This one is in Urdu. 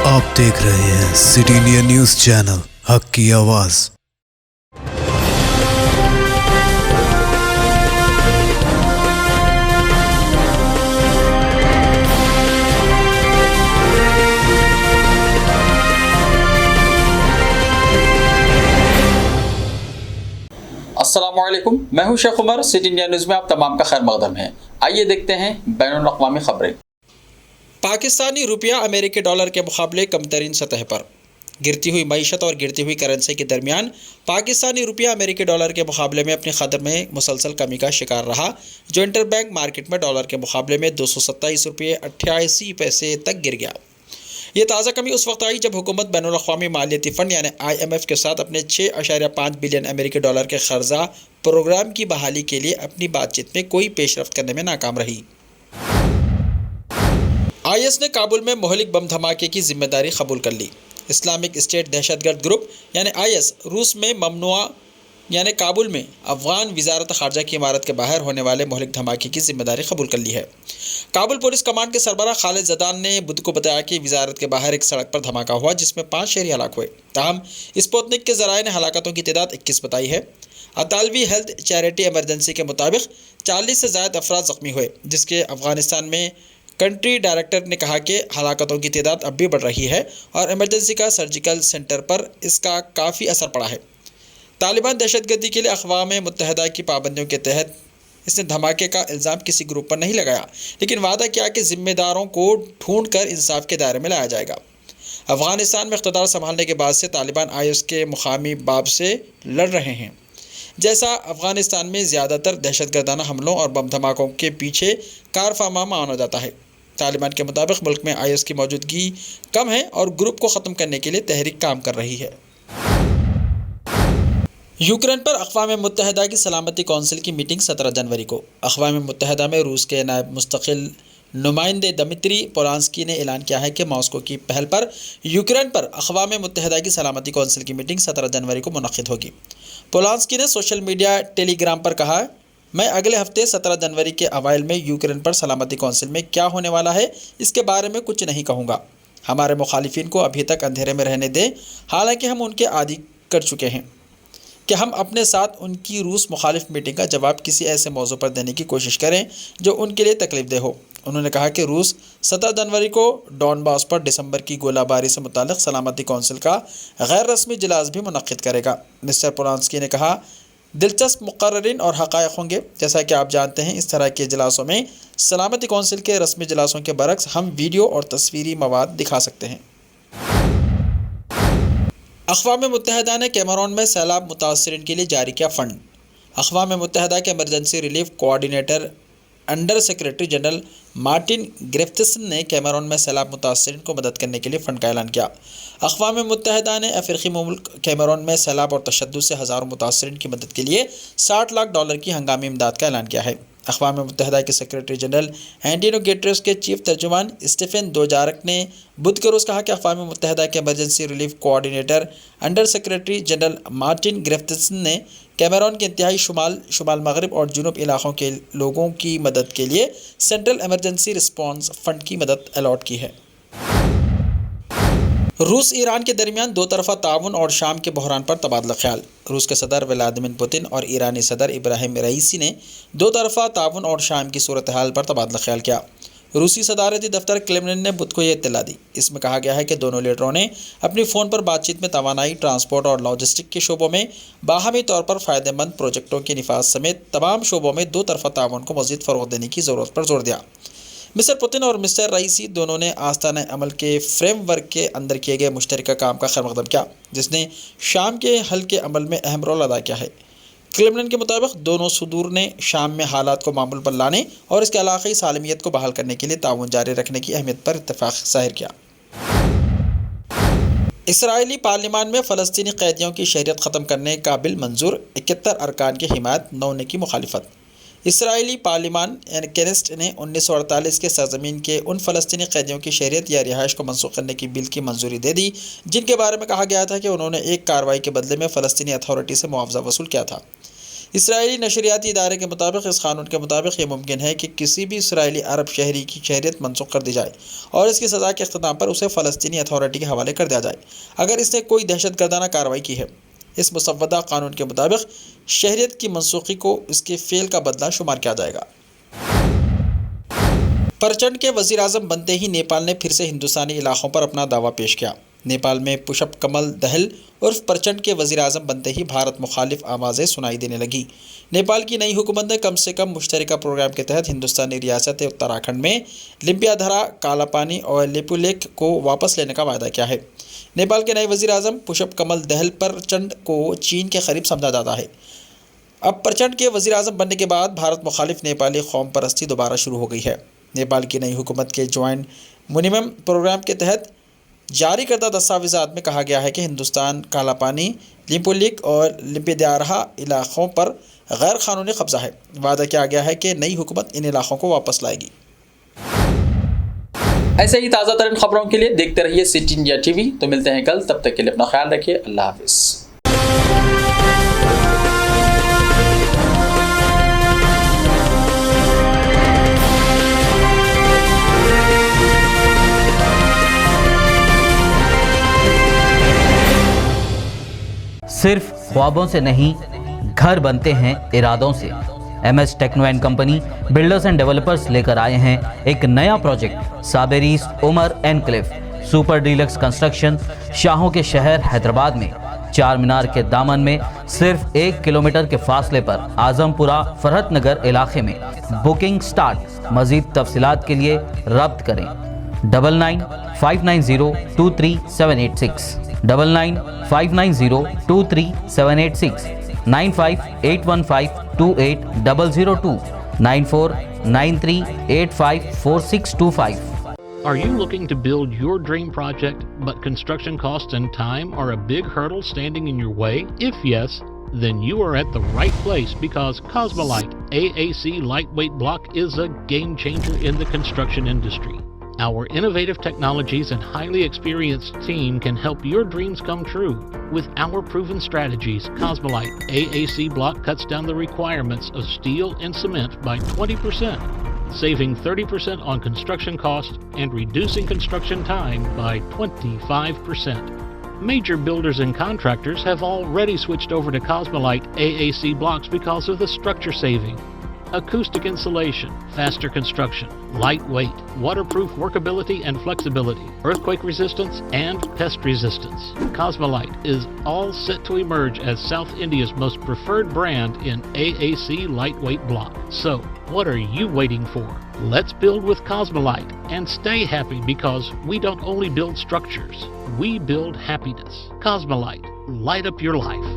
آپ دیکھ رہے ہیں سٹی انڈیا نیوز چینل، حق کی آواز۔ السلام علیکم، میں ہوں شیخ عمر۔ سٹی انڈیا نیوز میں آپ تمام کا خیر مقدم ہے۔ آئیے دیکھتے ہیں بین الاقوامی خبریں۔ پاکستانی روپیہ امریکی ڈالر کے مقابلے کم ترین سطح پر۔ گرتی ہوئی معیشت اور گرتی ہوئی کرنسی کے درمیان پاکستانی روپیہ امریکی ڈالر کے مقابلے میں اپنی قدر میں مسلسل کمی کا شکار رہا، جو انٹر بینک مارکیٹ میں ڈالر کے مقابلے میں 227 روپے 88 پیسے تک گر گیا۔ یہ تازہ کمی اس وقت آئی جب حکومت بین الاقوامی مالیاتی فنڈ یعنی IMF کے ساتھ اپنے 6.5 بلین امریکی ڈالر کے قرضہ پروگرام کی بحالی کے لیے اپنی بات چیت میں کوئی پیش رفت کرنے میں ناکام رہی۔ IS نے کابل میں مہلک بم دھماکے کی ذمہ داری قبول کر لی۔ اسلامک اسٹیٹ دہشت گرد گروپ یعنی IS روس میں ممنوعہ یعنی کابل میں افغان وزارت خارجہ کی عمارت کے باہر ہونے والے مہلک دھماکے کی ذمہ داری قبول کر لی ہے۔ کابل پولیس کمانڈ کے سربراہ خالد زدان نے بدھ کو بتایا کہ وزارت کے باہر ایک سڑک پر دھماکہ ہوا جس میں 5 شہری ہلاک ہوئے۔ تاہم اسپوتنک کے ذرائع نے ہلاکتوں کی تعداد 21 بتائی ہے۔ اطالوی ہیلتھ چیریٹی ایمرجنسی کے مطابق 40 سے زائد افراد زخمی ہوئے، جس کے افغانستان میں کنٹری ڈائریکٹر نے کہا کہ ہلاکتوں کی تعداد اب بھی بڑھ رہی ہے اور ایمرجنسی کا سرجیکل سینٹر پر اس کا کافی اثر پڑا ہے۔ طالبان دہشت گردی کے لیے اقوام متحدہ کی پابندیوں کے تحت اس نے دھماکے کا الزام کسی گروپ پر نہیں لگایا، لیکن وعدہ کیا کہ ذمہ داروں کو ڈھونڈ کر انصاف کے دائرے میں لایا جائے گا۔ افغانستان میں اقتدار سنبھالنے کے بعد سے طالبان IS کے مقامی باب سے لڑ رہے ہیں، جیسا افغانستان میں زیادہ تر دہشت گردانہ حملوں اور بم دھماکوں کے پیچھے کارفرما مانا جاتا ہے۔ طالبان کے مطابق ملک میں IS کی موجودگی کم ہے اور گروپ کو ختم کرنے کے لیے تحریک کام کر رہی ہے۔ یوکرین پر اقوام متحدہ کی سلامتی کونسل کی میٹنگ 17 جنوری کو۔ اقوام متحدہ میں روس کے نائب مستقل نمائندے دمتری پولانسکی نے اعلان کیا ہے کہ ماسکو کی پہل پر یوکرین پر اقوام متحدہ کی سلامتی کونسل کی میٹنگ 17 جنوری کو منعقد ہوگی۔ پولانسکی نے سوشل میڈیا ٹیلی گرام پر کہا، میں اگلے ہفتے 17 جنوری کے اوائل میں یوکرین پر سلامتی کونسل میں کیا ہونے والا ہے اس کے بارے میں کچھ نہیں کہوں گا۔ ہمارے مخالفین کو ابھی تک اندھیرے میں رہنے دیں، حالانکہ ہم ان کے عادی کر چکے ہیں کہ ہم اپنے ساتھ ان کی روس مخالف میٹنگ کا جواب کسی ایسے موضوع پر دینے کی کوشش کریں جو ان کے لیے تکلیف دہ ہو۔ انہوں نے کہا کہ روس 17 جنوری کو ڈون باس پر دسمبر کی گولہ باری سے متعلق سلامتی کونسل کا غیر رسمی اجلاس بھی منعقد کرے گا۔ مسٹر پولانسکی نے کہا، دلچسپ مقررین اور حقائق ہوں گے۔ جیسا کہ آپ جانتے ہیں، اس طرح کے اجلاسوں میں سلامتی کونسل کے رسمی اجلاسوں کے برعکس ہم ویڈیو اور تصویری مواد دکھا سکتے ہیں۔ اقوام متحدہ نے کیمرون میں سیلاب متاثرین کے لیے جاری کیا فنڈ۔ اقوام متحدہ کے emergency relief coordinator under secretary general Martin Griffiths نے کیمرون میں سیلاب متاثرین کو مدد کرنے کے لیے فنڈ کا اعلان کیا۔ اقوام متحدہ نے افریقی ملک کیمرون میں سیلاب اور تشدد سے ہزاروں متاثرین کی مدد کے لیے $60 لاکھ کی ہنگامی امداد کا اعلان کیا ہے۔ اقوام متحدہ کے سیکرٹری جنرل اینٹونیو گٹریس کے چیف ترجمان اسٹیفن دوجارک نے بدھ کے روز کہا کہ اقوام متحدہ کے emergency relief coordinator under secretary general Martin Griffiths نے کیمرون کے انتہائی شمال مغرب اور جنوب علاقوں کے لوگوں کی مدد کے لیے سینٹرل ایمرجنسی رسپانس فنڈ کی مدد الاٹ کی ہے۔ روس ایران کے درمیان دو طرفہ تعاون اور شام کے بحران پر تبادلہ خیال۔ روس کے صدر ولادیمیر پوتن اور ایرانی صدر ابراہیم رئیسی نے دو طرفہ تعاون اور شام کی صورتحال پر تبادلہ خیال کیا۔ روسی صدارتی دفتر کرملن نے بدھ کو یہ اطلاع دی۔ اس میں کہا گیا ہے کہ دونوں لیڈروں نے اپنی فون پر بات چیت میں توانائی، ٹرانسپورٹ اور لاجسٹک کے شعبوں میں باہمی طور پر فائدہ مند پروجیکٹوں کے نفاذ سمیت تمام شعبوں میں دو طرفہ تعاون کو مزید فروغ دینے کی ضرورت پر زور دیا۔ مسٹر پوتن اور مسٹر رئیسی دونوں نے آستانہ عمل کے فریم ورک کے اندر کیے گئے مشترکہ کام کا خیر مقدم کیا، جس نے شام کے حل کے عمل میں اہم رول ادا کیا ہے۔ کرملن کے مطابق دونوں صدور نے شام میں حالات کو معمول پر لانے اور اس کے علاقائی سالمیت کو بحال کرنے کے لیے تعاون جاری رکھنے کی اہمیت پر اتفاق ظاہر کیا۔ اسرائیلی پارلیمان میں فلسطینی قیدیوں کی شہریت ختم کرنے کا بل منظور، 71 ارکان کی حمایت، 9 نے کی مخالفت۔ اسرائیلی پارلیمان کینسٹ نے 1948 کے سرزمین کے ان فلسطینی قیدیوں کی شہریت یا رہائش کو منسوخ کرنے کی بل کی منظوری دے دی جن کے بارے میں کہا گیا تھا کہ انہوں نے ایک کارروائی کے بدلے میں فلسطینی اتھارٹی سے معاوضہ وصول کیا تھا۔ اسرائیلی نشریاتی ادارے کے مطابق اس قانون کے مطابق یہ ممکن ہے کہ کسی بھی اسرائیلی عرب شہری کی شہریت منسوخ کر دی جائے اور اس کی سزا کے اختتام پر اسے فلسطینی اتھارٹی کے حوالے کر دیا جائے اگر اس نے کوئی دہشت گردانہ کارروائی کی ہے۔ اس مسودہ قانون کے مطابق شہریت کی منسوخی کو اس کے فعل کا بدلہ شمار کیا جائے گا۔ پرچنڈ کے وزیر اعظم بنتے ہی نیپال نے پھر سے ہندوستانی علاقوں پر اپنا دعویٰ پیش کیا۔ نیپال میں پشپ کمل دہل عرف پرچنڈ کے وزیر اعظم بنتے ہی بھارت مخالف آوازیں سنائی دینے لگیں۔ نیپال کی نئی حکومت نے کم سے کم مشترکہ پروگرام کے تحت ہندوستانی ریاست اتراکھنڈ میں لمپیا دھرا، کالا پانی اور لیپو لیک کو واپس لینے کا وعدہ کیا ہے۔ نیپال کے نئے وزیر اعظم پشپ کمل دہل پرچنڈ کو چین کے قریب سمجھا جاتا ہے۔ اب پرچنڈ کے وزیر اعظم بننے کے بعد بھارت مخالف نیپالی قوم پرستی دوبارہ شروع ہو گئی ہے۔ نیپال کی نئی حکومت کے جوائنٹ منیمم پروگرام کے تحت جاری کردہ دستاویزات میں کہا گیا ہے کہ ہندوستان کالا پانی، لیمپولیک اور لمپیدیارہا علاقوں پر غیر قانونی قبضہ ہے۔ وعدہ کیا گیا ہے کہ نئی حکومت ان علاقوں کو واپس لائے گی۔ ایسے ہی تازہ ترین خبروں کے لیے دیکھتے رہیے سٹی انڈیا ٹی وی۔ تو ملتے ہیں کل، تب تک کے لیے اپنا خیال رکھیے۔ اللہ حافظ۔ صرف خوابوں سے نہیں، گھر بنتے ہیں ارادوں سے۔ M S techno and company builders and developers لے کر آئے ہیں ایک نیا پروجیکٹ، صابریز Umar enclave super deluxe construction, شاہوں کے شہر حیدرآباد میں، چار مینار کے دامن میں، صرف 1 کلومیٹر کے فاصلے پر اعظم پورہ فرحت نگر علاقے میں۔ Booking start. مزید تفصیلات کے لیے رابطہ کریں 9959023786 9959023786 9581528002 9493854625. Are you looking to build your dream project, but construction costs and time are a big hurdle standing in your way? If yes, then you are at the right place, because Cosmolite AAC lightweight block is a game changer in the construction industry. Our innovative technologies and highly experienced team can help your dreams come true. With our proven strategies, Cosmolite AAC block cuts down the requirements of steel and cement by 20%, saving 30% on construction costs and reducing construction time by 25%. Major builders and contractors have already switched over to Cosmolite AAC blocks because of the structure saving. Acoustic insulation, faster construction, lightweight, waterproof workability and flexibility, earthquake resistance and pest resistance. Cosmolite is all set to emerge as South India's most preferred brand in AAC lightweight block. So, what are you waiting for? Let's build with Cosmolite and stay happy, because we don't only build structures, we build happiness. Cosmolite, light up your life.